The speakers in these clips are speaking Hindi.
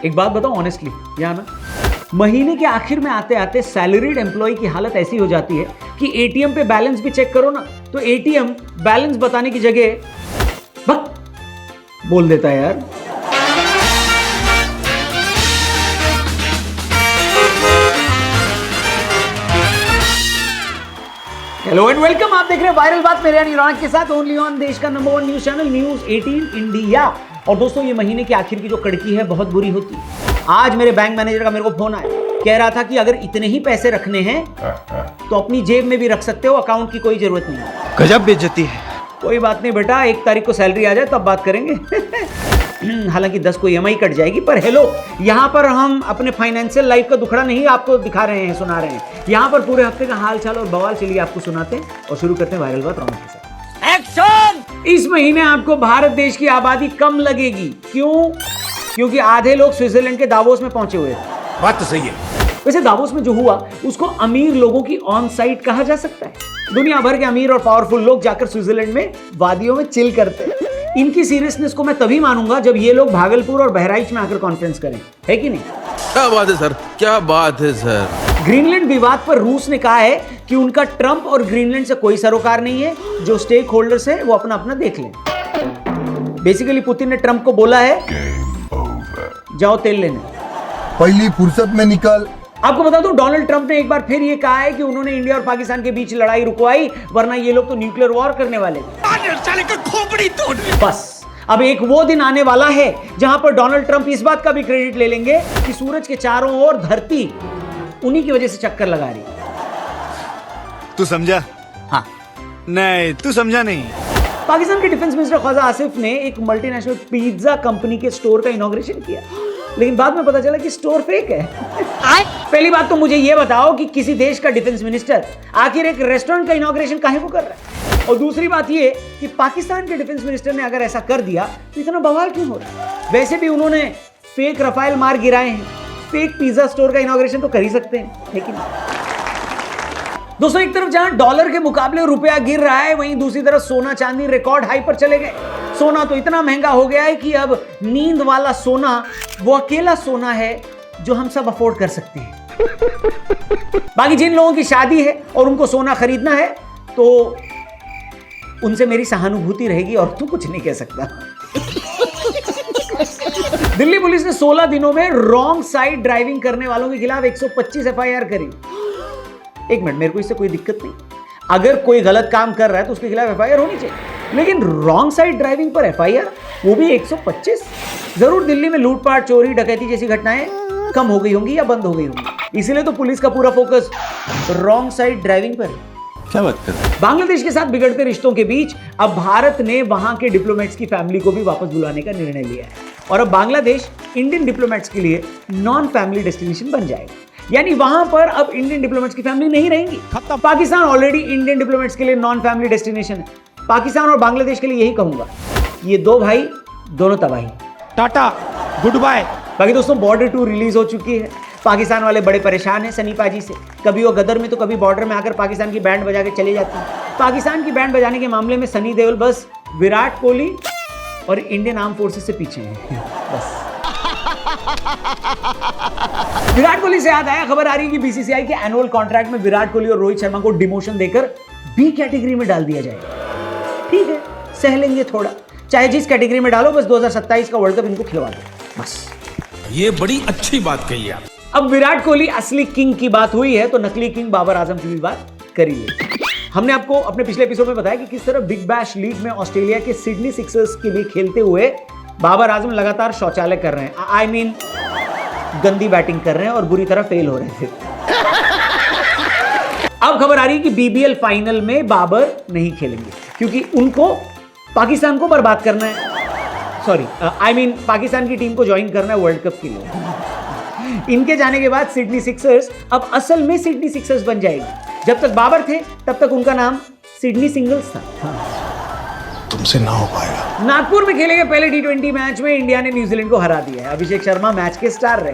एक बात बताओ ऑनेस्टली, यहाँ ना महीने के आखिर में आते आते सैलरीड एम्प्लॉय की हालत ऐसी हो जाती है कि एटीएम पे बैलेंस भी चेक करो ना तो एटीएम बैलेंस बताने की जगह बक बोल देता है यार। हेलो एंड वेलकम, आप देख रहे हैं वायरल बात मेरे यानी रौनक के साथ, ओनली ऑन देश का number 1 news channel news 18 India. और दोस्तों, ये महीने के आखिर की जो कड़की है बहुत बुरी होती है। आज मेरे बैंक मैनेजर का मेरे को फोन आया, कह रहा था कि अगर इतने ही पैसे रखने हैं तो अपनी जेब में भी रख सकते हो, अकाउंट की कोई जरूरत नहीं है। गजब बेइज्जती है। कोई बात नहीं बेटा, 1 तारीख को सैलरी आ जाए तब बात करेंगे। हालांकि 10 को EMI कट जाएगी, पर हेलो, यहाँ पर हम अपने फाइनेंशियल लाइफ का दुखड़ा नहीं आपको दिखा रहे हैं, सुना रहे हैं। यहाँ पर पूरे हफ्ते का हाल चाल और बवाल चलिए आपको सुनाते हैं और शुरू करते हैं वायरल बात रौनक के साथ। एक्शन! इस महीने आपको भारत देश की आबादी कम लगेगी। क्यों? क्योंकि आधे लोग स्विट्जरलैंड के दावोस में पहुंचे हुए थे। बात तो सही है। वैसे दावोस में जो हुआ उसको अमीर लोगों की ऑन साइट कहा जा सकता है। दुनिया भर के अमीर और पावरफुल लोग जाकर स्विट्जरलैंड में वादियों में चिल करते हैं। इनकी सीरियसनेस को मैं तभी मानूंगा जब ये लोग भागलपुर और बहराइच में आकर कॉन्फ्रेंस करें, है कि नहीं? क्या बात है सर, क्या बात है सर। ग्रीनलैंड विवाद पर रूस ने कहा है कि उनका ट्रंप और ग्रीनलैंड से कोई सरोकार नहीं है, जो स्टेक होल्डर्स है वो अपना अपना देख लें। बेसिकली पुतिन ने ट्रंप को बोला है जाओ तेल लेने, पहली फुर्सत में निकल। आपको बता दूं, डोनाल्ड ट्रंप ने एक बार फिर ये कहा है कि उन्होंने इंडिया और पाकिस्तान के बीच लड़ाई रुकवाई, वरना ये लोग तो न्यूक्लियर वॉर करने वाले थे। बस अब एक वो दिन आने वाला है जहां पर डोनाल्ड ट्रंप इस बात का भी क्रेडिट ले लेंगे कि सूरज के चारों ओर धरती उन्हीं की वजह से चक्कर लगा रही है। तू समझा? हाँ। नहीं, तू समझा नहीं। पाकिस्तान के डिफेंस मिनिस्टर ख्वाजा आसिफ ने एक मल्टीनेशनल पिज्जा कंपनी के स्टोर का इनॉग्रेशन किया, लेकिन बाद में पता चला कि स्टोर फेक है। पहली बात तो मुझे यह बताओ कि किसी देश का डिफेंस मिनिस्टर आखिर एक रेस्टोरेंट का इनॉग्रेशन काहे को कर रहा है? और दूसरी बात यह कि पाकिस्तान के डिफेंस मिनिस्टर ने अगर ऐसा कर दिया तो इतना बवाल क्यों हो रहा है? वैसे भी उन्होंने फेक रफाइल मार गिराए हैं, फेक पिज्जा स्टोर का इनॉग्रेशन तो कर ही सकते हैं, लेकिन दोस्तों, एक तरफ जहां डॉलर के मुकाबले रुपया गिर रहा है, वहीं दूसरी तरफ सोना चांदी रिकॉर्ड हाई पर चले गए। सोना तो इतना महंगा हो गया है कि अब नींद वाला सोना वो अकेला सोना है जो हम सब अफोर्ड कर सकते हैं। बाकी जिन लोगों की शादी है और उनको सोना खरीदना है तो उनसे मेरी सहानुभूति रहेगी और तू कुछ नहीं कह सकता। दिल्ली पुलिस ने 16 दिनों में रॉन्ग साइड ड्राइविंग करने वालों के खिलाफ 125 FIR करी। एक मिनट, मेरे को इससे कोई दिक्कत नहीं, अगर कोई गलत काम कर रहा है तो उसके खिलाफ FIR होनी चाहिए, लेकिन रॉन्ग साइड ड्राइविंग पर FIR, वो भी 125। जरूर दिल्ली में लूटपाट, चोरी, डकैती जैसी घटनाएं कम हो गई होंगी या बंद हो गई होंगी, इसीलिए तो पुलिस का पूरा फोकस रॉन्ग साइड ड्राइविंग पर है। क्या बात कर रहे हैं? बांग्लादेश के साथ बिगड़ते रिश्तों के बीच अब भारत ने वहां के डिप्लोमेट्स की फैमिली को भी वापस बुलाने का निर्णय लिया है, और अब बांग्लादेश इंडियन डिप्लोमेट्स के लिए नॉन फैमिली डेस्टिनेशन बन जाएगा। यानी वहां पर अब इंडियन डिप्लोमेट्स की फैमिली नहीं रहेंगी। पाकिस्तान ऑलरेडी इंडियन डिप्लोमेट्स के लिए नॉन फैमिली डेस्टिनेशन है। पाकिस्तान और बांग्लादेश के लिए यही कहूंगा, ये दो भाई दोनों तबाही। Tata, goodbye. बाकी दोस्तों, बॉर्डर 2 रिलीज हो चुकी है। पाकिस्तान वाले बड़े परेशान हैं सनी पाजी से, कभी वो गदर में तो कभी बॉर्डर में आकर पाकिस्तान की बैंड बजा के चले जाते हैं। पाकिस्तान की बैंड बजाने के मामले में सनी देओल बस विराट कोहली और इंडियन आर्म फोर्सेस से पीछे हैं, बस। विराट कोहली से याद आया, खबर आ रही है कि BCCI के एनुअल कॉन्ट्रैक्ट में विराट कोहली और रोहित शर्मा को डिमोशन देकर B कैटेगरी में डाल दिया जाएगा। ठीक है, सह लेंगे थोड़ा, चाहे जिस कैटेगरी में डालो, बस 2027 का वर्ल्ड कप इनको खिलवा दो, बस। ये बड़ी अच्छी बात कही आप। अब विराट कोहली असली किंग की बात हुई है तो नकली किंग बाबर आजम की भी बात करी ले। हमने आपको अपने पिछले एपिसोड में बताया कि किस तरह बिग बैश लीग में ऑस्ट्रेलिया के सिडनी सिक्सर्स के लिए खेलते हुए बाबर आजम लगातार शौचालय कर रहे हैं, आई मीन गंदी बैटिंग कर रहे हैं और बुरी तरह फेल हो रहे थे। अब खबर आ रही है कि BBL फाइनल में बाबर नहीं खेलेंगे क्योंकि उनको पाकिस्तान को बर्बाद करना है, सॉरी आई मीन पाकिस्तान की टीम को ज्वाइन करना है वर्ल्ड कप के लिए। इनके जाने के बाद सिडनी सिक्सर्स अब असल में सिडनी सिक्सर्स बन जाएगी। जब तक बाबर थे तब तक उनका नाम सिडनी सिंगल्स था। तुमसे ना हो पाएगा। नागपुर में खेले गए पहले T20 मैच में इंडिया ने न्यूजीलैंड को हरा दिया है। अभिषेक शर्मा मैच के स्टार रहे।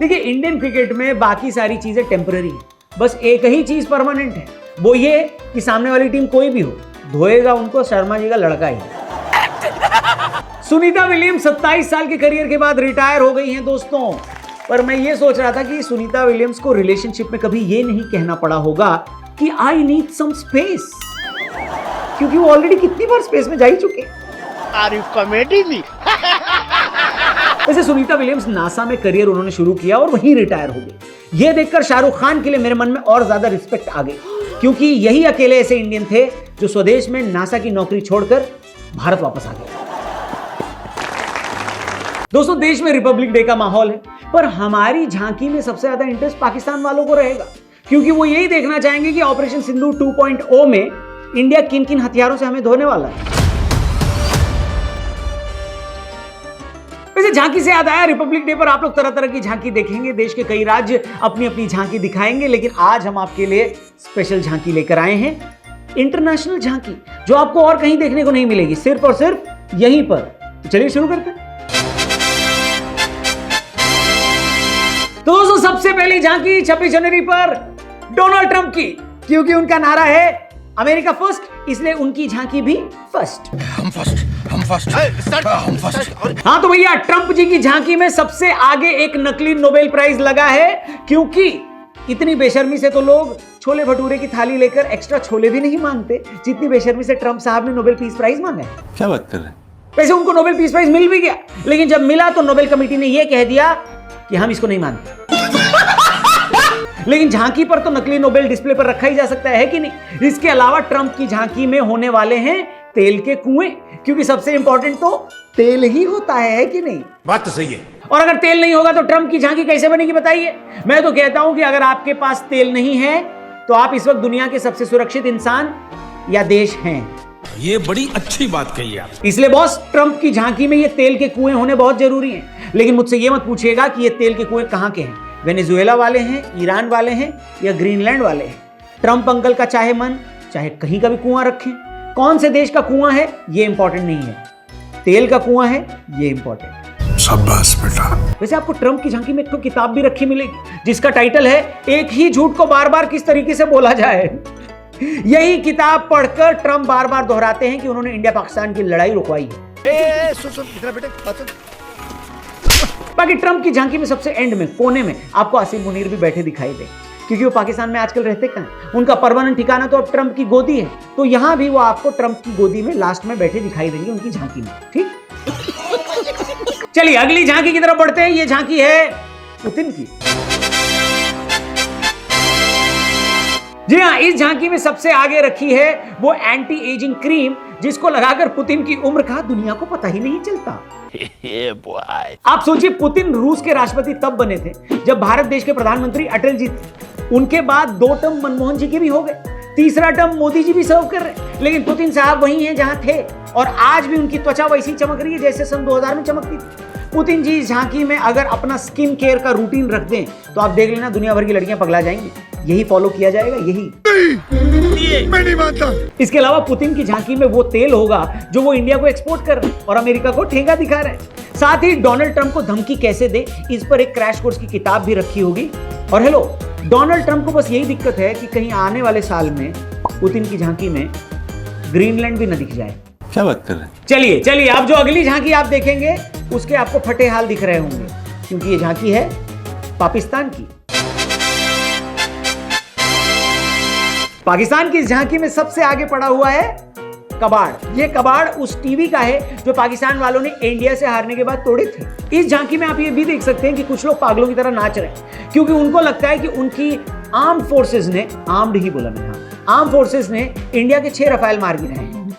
देखिए, इंडियन क्रिकेट में बाकी सारी चीजें टेम्पररी है, बस एक ही चीज परमानेंट है, वो ये कि सामने वाली टीम कोई भी हो, धोएगा उनको शर्मा जी का लड़का ही। सुनीता विलियम्स 27 साल के करियर के बाद रिटायर हो गई हैं दोस्तों। पर मैं ये सोच रहा था कि सुनीता विलियम्स को रिलेशनशिप में कभी ये नहीं कहना पड़ा होगा कि आई नीड सम स्पेस, क्योंकि वो ऑलरेडी कितनी बार स्पेस में जा ही चुकी है। Are you comedy me? वैसे सुनीता विलियम्स नासा में करियर उन्होंने शुरू किया और वहीं रिटायर हो गई। ये देखकर शाहरुख खान के लिए मेरे मन में और ज्यादा रिस्पेक्ट आ गई, क्योंकि यही अकेले ऐसे इंडियन थे जो स्वदेश में नासा की नौकरी छोड़कर भारत वापस आ गए। दोस्तों, देश में रिपब्लिक डे का माहौल है, पर हमारी झांकी में सबसे ज्यादा इंटरेस्ट पाकिस्तान वालों को रहेगा, क्योंकि वो यही देखना चाहेंगे कि ऑपरेशन सिंधु 2.0 में इंडिया किन किन हथियारों से हमें धोने वाला है। वैसे झांकी से याद आया, रिपब्लिक डे पर आप लोग तरह तरह की झांकी देखेंगे, देश के कई राज्य अपनी अपनी झांकी दिखाएंगे, लेकिन आज हम आपके लिए स्पेशल झांकी लेकर आए हैं, इंटरनेशनल झांकी, जो आपको और कहीं देखने को नहीं मिलेगी, सिर्फ और सिर्फ यहीं पर। तो चलिए शुरू करते हैं। तो दोस्तों, सबसे पहली झांकी 26 जनवरी पर डोनाल्ड ट्रंप की, क्योंकि उनका नारा है अमेरिका फर्स्ट, इसलिए उनकी झांकी भी फर्स्ट। हम फर्स्ट। हाँ तो भैया, ट्रंप जी की झांकी में सबसे आगे एक नकली नोबेल प्राइज लगा है, क्योंकि इतनी बेशर्मी से तो लोग छोले भटूरे की थाली लेकर एक्स्ट्रा छोले भी नहीं मांगते, जितनी बेशर्मी से ट्रंप साहब ने नोबेल पीस प्राइज मांगा है। क्या बात कर रहे हैं? वैसे उनको नोबेल पीस प्राइज मिल भी गया, लेकिन जब मिला तो नोबेल कमेटी ने यह कह दिया कि हम इसको नहीं मानते। लेकिन झांकी पर तो नकली नोबेल डिस्प्ले पर रखा ही जा सकता है कि नहीं। इसके अलावा ट्रंप की झांकी में होने वाले हैं तेल के कुएं, क्योंकि सबसे इंपॉर्टेंट तो तेल ही होता है कि नहीं? बात तो सही है। और अगर तेल नहीं होगा तो ट्रंप की झांकी कैसे बनेगी बताइए? मैं तो कहता हूं कि अगर आपके पास तेल नहीं है तो आप इस वक्त दुनिया के सबसे सुरक्षित इंसान या देश हैं। ये बड़ी अच्छी बात कही आप। इसलिए बॉस, ट्रंप की झांकी में ये तेल के कुएं होने बहुत जरूरी हैं। लेकिन मुझसे ये मत पूछिएगा कि ये तेल के कुएं कहां के हैं, वेनेजुएला वाले हैं, ईरान वाले हैं या ग्रीनलैंड वाले हैं। ट्रंप अंकल का चाहे मन चाहे कहीं का भी कुआं रखें, कौन से देश का कुआं है ये इंपॉर्टेंट नहीं है, तेल का कुआं है ये इंपॉर्टेंट। शाबाश बेटा। वैसे आपको ट्रंप की झांकी में एक तो किताब भी रखी मिलेगी, जिसका टाइटल है एक ही झूठ को बार बार किस तरीके से बोला जाए। यही किताब पढ़कर ट्रंप बार बार दोहराते हैं कि उन्होंने इंडिया पाकिस्तान की लड़ाई रुकवाई है। बाकी ट्रंप की झांकी में सबसे एंड में कोने में आपको आसिम मुनीर भी बैठे दिखाई दे, क्योंकि वो पाकिस्तान में आजकल रहते कहां, उनका परमानेंट ठिकाना तो अब ट्रंप की गोदी है, तो यहां भी वो आपको ट्रंप की गोदी में लास्ट में बैठे दिखाई देंगे उनकी झांकी में। ठीक, चलिए अगली झांकी की तरफ बढ़ते हैं। ये झांकी है पुतिन की। जी हाँ, इस झांकी में सबसे आगे रखी है वो एंटी एजिंग क्रीम, जिसको लगाकर पुतिन की उम्र का दुनिया को पता ही नहीं चलता। आप सोचिए, पुतिन रूस के राष्ट्रपति तब बने थे जब भारत देश के प्रधानमंत्री अटल जी थे। उनके बाद 2 टर्म मनमोहन जी के भी हो गए, तीसरा टर्म मोदी जी भी सर्व कर रहे, लेकिन पुतिन साहब वही हैं जहां थे, और आज भी उनकी त्वचा वैसी चमक रही है जैसे सन 2000 में चमकती थी। पुतिन जी इस झांकी में अगर अपना स्किन केयर का रूटीन रख दें तो आप देख लेना, दुनिया भर की लड़कियां पगला जाएंगी। यही फॉलो किया जाएगा, यही मैं नहीं मानता। इसके अलावा पुतिन की झांकी में वो तेल होगा जो वो इंडिया को एक्सपोर्ट कर रहे हैं और अमेरिका को ठेंगा दिखा रहे हैं। साथ ही डोनाल्ड ट्रंप को धमकी कैसे दे, इस पर एक क्रैश कोर्स की किताब भी रखी होगी। और हेलो, डोनाल्ड ट्रंप को बस यही दिक्कत है कि कहीं आने वाले साल में पुतिन की झांकी में ग्रीनलैंड भी न दिख जाए। क्या बात कर रहे हैं? चलिए चलिए, अब जो अगली झांकी आप देखेंगे उसके आपको फटे हाल दिख रहे होंगे, क्योंकि ये झांकी है पाकिस्तान की। पाकिस्तान की इस झांकी में सबसे आगे पड़ा हुआ है कबाड़। ये कबाड़ उस टीवी का है जो पाकिस्तान वालों ने इंडिया से हारने के बाद तोड़े थे। इस झांकी में आप ये भी देख सकते हैं कि कुछ लोग पागलों की तरह नाच रहे हैं, क्योंकि उनको लगता है कि उनकी आर्म्ड फोर्सेस ने, आर्म्ड ही बोला मैंने, आर्म फोर्सेस ने इंडिया के 6 रफाल मार गिराए हैं।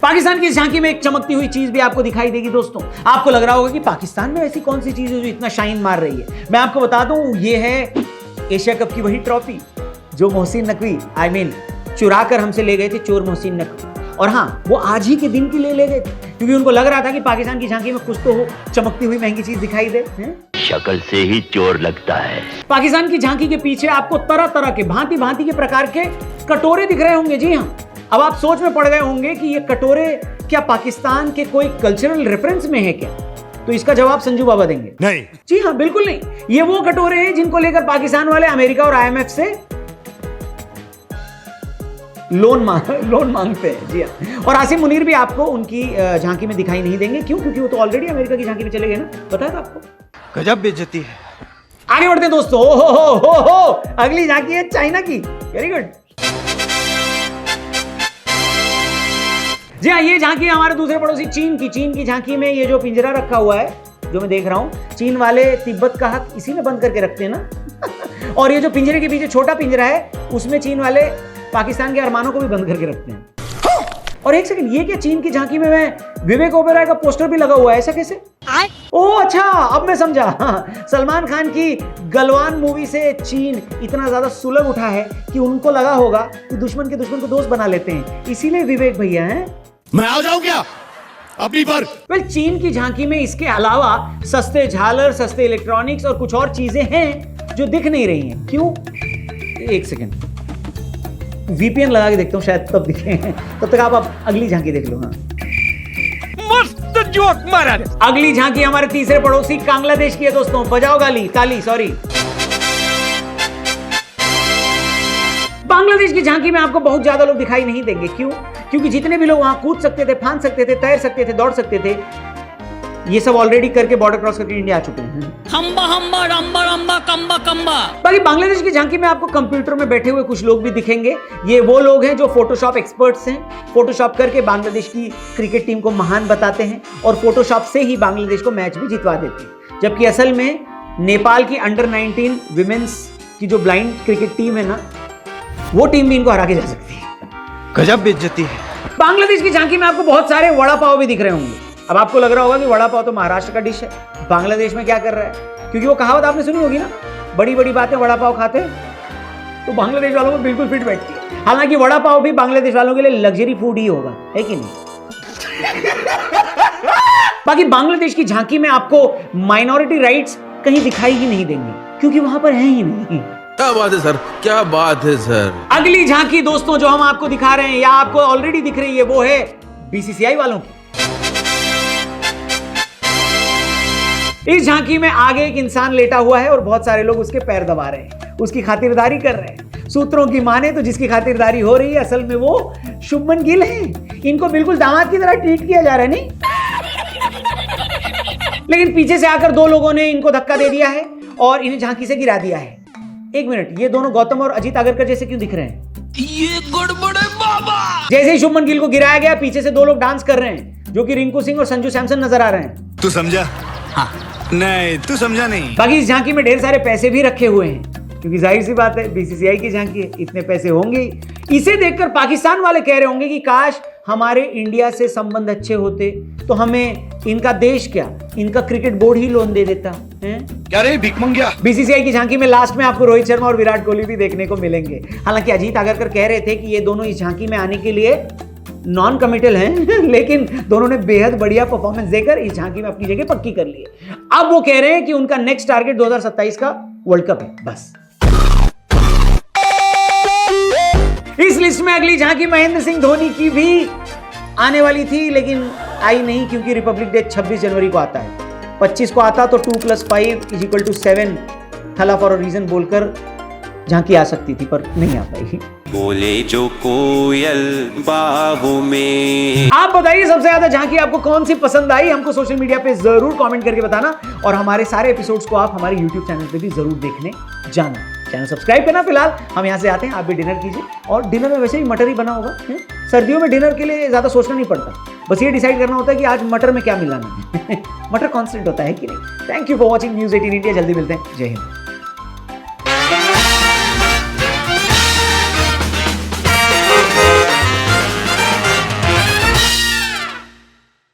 पाकिस्तान की इस झांकी में एक चमकती हुई चीज भी आपको दिखाई देगी दोस्तों। आपको लग रहा होगा कि पाकिस्तान में ऐसी कौन सी चीज है जो इतना शाइन मार रही है। मैं आपको बता दूं, ये है एशिया कप की वही ट्रॉफी जो मोहसिन नकवी चुरा कर हमसे ले गए थे चोर मोहसिन नकवी। और हाँ, वो आज ही के दिन के लिए ले गए थे, क्योंकि उनको लग रहा था कि पाकिस्तान की झांकी में कुछ तो हो, चमकती हुई महंगी चीज दिखाई दे। शक्ल से ही चोर लगता है। पाकिस्तान की झांकी के पीछे आपको तरह तरह के भांति भांति के प्रकार के कटोरे दिख रहे होंगे। जी हाँ, अब आप सोच में पड़ गए होंगे कि ये कटोरे क्या पाकिस्तान के कोई कल्चरल रेफरेंस में है क्या? तो इसका जवाब संजू बाबा देंगे। नहीं। जी हाँ, बिल्कुल नहीं। ये वो कटोरे हैं जिनको लेकर पाकिस्तान वाले अमेरिका और IMF से लोन मांगते हैं। जी हाँ, और आसिम मुनीर भी आपको उनकी झांकी में दिखाई नहीं देंगे। क्यों? क्योंकि वो तो ऑलरेडी अमेरिका की झांकी में चले गए ना, पता है आपको। गजब बेइज्जती है। आगे बढ़ते हैं दोस्तों। हो अगली झांकी है चाइना की। Very good. जी हाँ, ये झांकी है हमारे दूसरे पड़ोसी चीन की। चीन की झांकी में ये जो पिंजरा रखा हुआ है, जो मैं देख रहा हूं, चीन वाले तिब्बत का हक इसी में बंद करके रखते हैं ना। और ये जो पिंजरे के पीछे छोटा पिंजरा है, उसमें चीन वाले पाकिस्तान के अरमानों को भी बंद करके रखते हैं। और एक सेकंड, ये क्या चीन की झांकी में मैं विवेक ओबेरॉय का पोस्टर भी लगा हुआ है, ऐसा कैसे? ओह अच्छा, अब मैं समझा। हाँ, सलमान खान की गलवान मूवी से चीन इतना ज्यादा सुलग उठा है कि उनको लगा होगा कि दुश्मन के दुश्मन को दोस्त बना लेते हैं, इसीलिए विवेक भैया हैं। मैं आ जाऊं क्या अपनी पर? वेल, चीन की झांकी में इसके अलावा सस्ते झालर, सस्ते इलेक्ट्रॉनिक्स और कुछ और चीजें हैं जो दिख नहीं रही हैं। क्यों? एक सेकंड, वीपीएन लगा के देखता हूं, शायद तब दिखे। तब तक आप अगली झांकी देख लो। हाँ, मस्त जोक मारा। अगली झांकी हमारे तीसरे पड़ोसी बांग्लादेश की है दोस्तों। बजाओ ताली, सॉरी। बांग्लादेश की झांकी में आपको बहुत ज्यादा लोग दिखाई नहीं देंगे। क्यों? क्योंकि जितने भी लोग वहां कूद सकते थे, फांद सकते थे, तैर सकते थे, दौड़ सकते थे, ये सब ऑलरेडी करके बॉर्डर क्रॉस करके इंडिया आ चुके हैं। हम्बा रंबा कम्बा। बाकी बांग्लादेश की झांकी में आपको कंप्यूटर में बैठे हुए कुछ लोग भी दिखेंगे। ये वो लोग हैं जो फोटोशॉप एक्सपर्ट्स हैं। फोटोशॉप करके बांग्लादेश की क्रिकेट टीम को महान बताते हैं और फोटोशॉप से ही बांग्लादेश को मैच भी जितवा देते हैं। जबकि असल में नेपाल की अंडर 19 विमेंस की जो ब्लाइंड क्रिकेट टीम है ना, वो टीम भी इनको हरा के जा सकती है। गजब बेइज्जती है। बांग्लादेश की झांकी में आपको बहुत सारे वड़ा पाव भी दिख रहे होंगे। अब आपको लग रहा होगा कि वड़ा पाव तो महाराष्ट्र का डिश है, बांग्लादेश में क्या कर रहा है? क्योंकि वो कहावत आपने सुनी होगी ना, बड़ी बड़ी बातें वड़ा पाव खाते हैं, तो बांग्लादेश वालों को बिल्कुल फिट बैठती है। हालांकि वड़ा पाव भी बांग्लादेश वालों के लिए लग्जरी फूड ही होगा, है कि नहीं? बाकी बांग्लादेश की झांकी में आपको माइनॉरिटी राइट्स कहीं दिखाई ही नहीं देंगे, क्योंकि वहां पर है ही नहीं। क्या बात है सर, क्या बात है सर। अगली झांकी दोस्तों जो हम आपको दिखा रहे हैं या आपको ऑलरेडी दिख रही है, वो है बीसीसीआई वालों की। इस झांकी में आगे एक इंसान लेटा हुआ है और बहुत सारे लोग उसके पैर दबा रहे हैं, उसकी खातिरदारी कर रहे हैं। सूत्रों की माने तो जिसकी खातिरदारी हो रही है असल में वो शुभमन गिल हैं। इनको बिल्कुल दामाद की तरह ट्रीट किया जा रहा है, नहीं? लेकिन पीछे से आकर दो लोगों ने इनको धक्का दे दिया है और इन्हें झांकी से गिरा दिया है। एक मिनट, ये दोनों गौतम और अजीत आगरकर जैसे क्यों दिख रहे हैं? ये गड़बड़ है बाबा। जैसे ही शुभमन गिल को गिराया गया, पीछे से दो लोग डांस कर रहे हैं जो कि रिंकू सिंह और संजू सैमसन नजर आ रहे हैं। तू समझा? हाँ। नहीं, तू समझा नहीं। बाकी इस झांकी में ढेर सारे पैसे भी रखे हुए हैं, क्योंकि जाहिर सी बात है बीसीसीआई की झांकी है, इतने पैसे होंगे। इसे देखकर पाकिस्तान वाले कह रहे होंगे कि काश हमारे इंडिया से संबंध अच्छे होते तो हमें इनका देश क्या, इनका क्रिकेट बोर्ड ही लोन दे देता है। क्या रे भिखमंगिया? बीसीसीआई की झांकी में लास्ट में आपको रोहित शर्मा और विराट कोहली भी देखने को मिलेंगे। हालांकि अजीत आगरकर कह रहे थे कि ये दोनों इस झांकी में आने के लिए नॉन कमिटल हैं, लेकिन दोनों ने बेहद बढ़िया परफॉर्मेंस देकर इस झांकी में अपनी जगह पक्की कर ली है। अब वो कह रहे हैं कि उनका नेक्स्ट टारगेट 2027 का वर्ल्ड कप है, बस। इस लिस्ट में अगली झांकी महेंद्र सिंह धोनी की भी आने वाली थी, लेकिन आई नहीं, क्योंकि रिपब्लिक डे 26 जनवरी को आता है। 25 को आता तो 2 + 5 = 7 थला फॉर अ रीजन बोलकर झांकी आ सकती थी, पर नहीं आ पाई। बोले जो कोयल बाहों में। आप बताइए सबसे ज्यादा झांकी आपको कौन सी पसंद आई? हमको सोशल मीडिया पे जरूर कमेंट करके बताना, और हमारे सारे एपिसोड्स को आप हमारे YouTube चैनल पे भी जरूर देखने जाना। चैनल सब्सक्राइब करना। फिलहाल हम यहाँ से आते हैं, आप भी डिनर कीजिए, और डिनर में वैसे भी मटर ही बना होगा। सर्दियों में डिनर के लिए ज्यादा सोचना नहीं पड़ता, बस ये डिसाइड करना होता है कि आज मटर में क्या मिलाना है। मटर कांस्टेंट होता है कि नहीं। Thank you for watching news 18 India. जल्दी मिलते हैं। जय हिंद।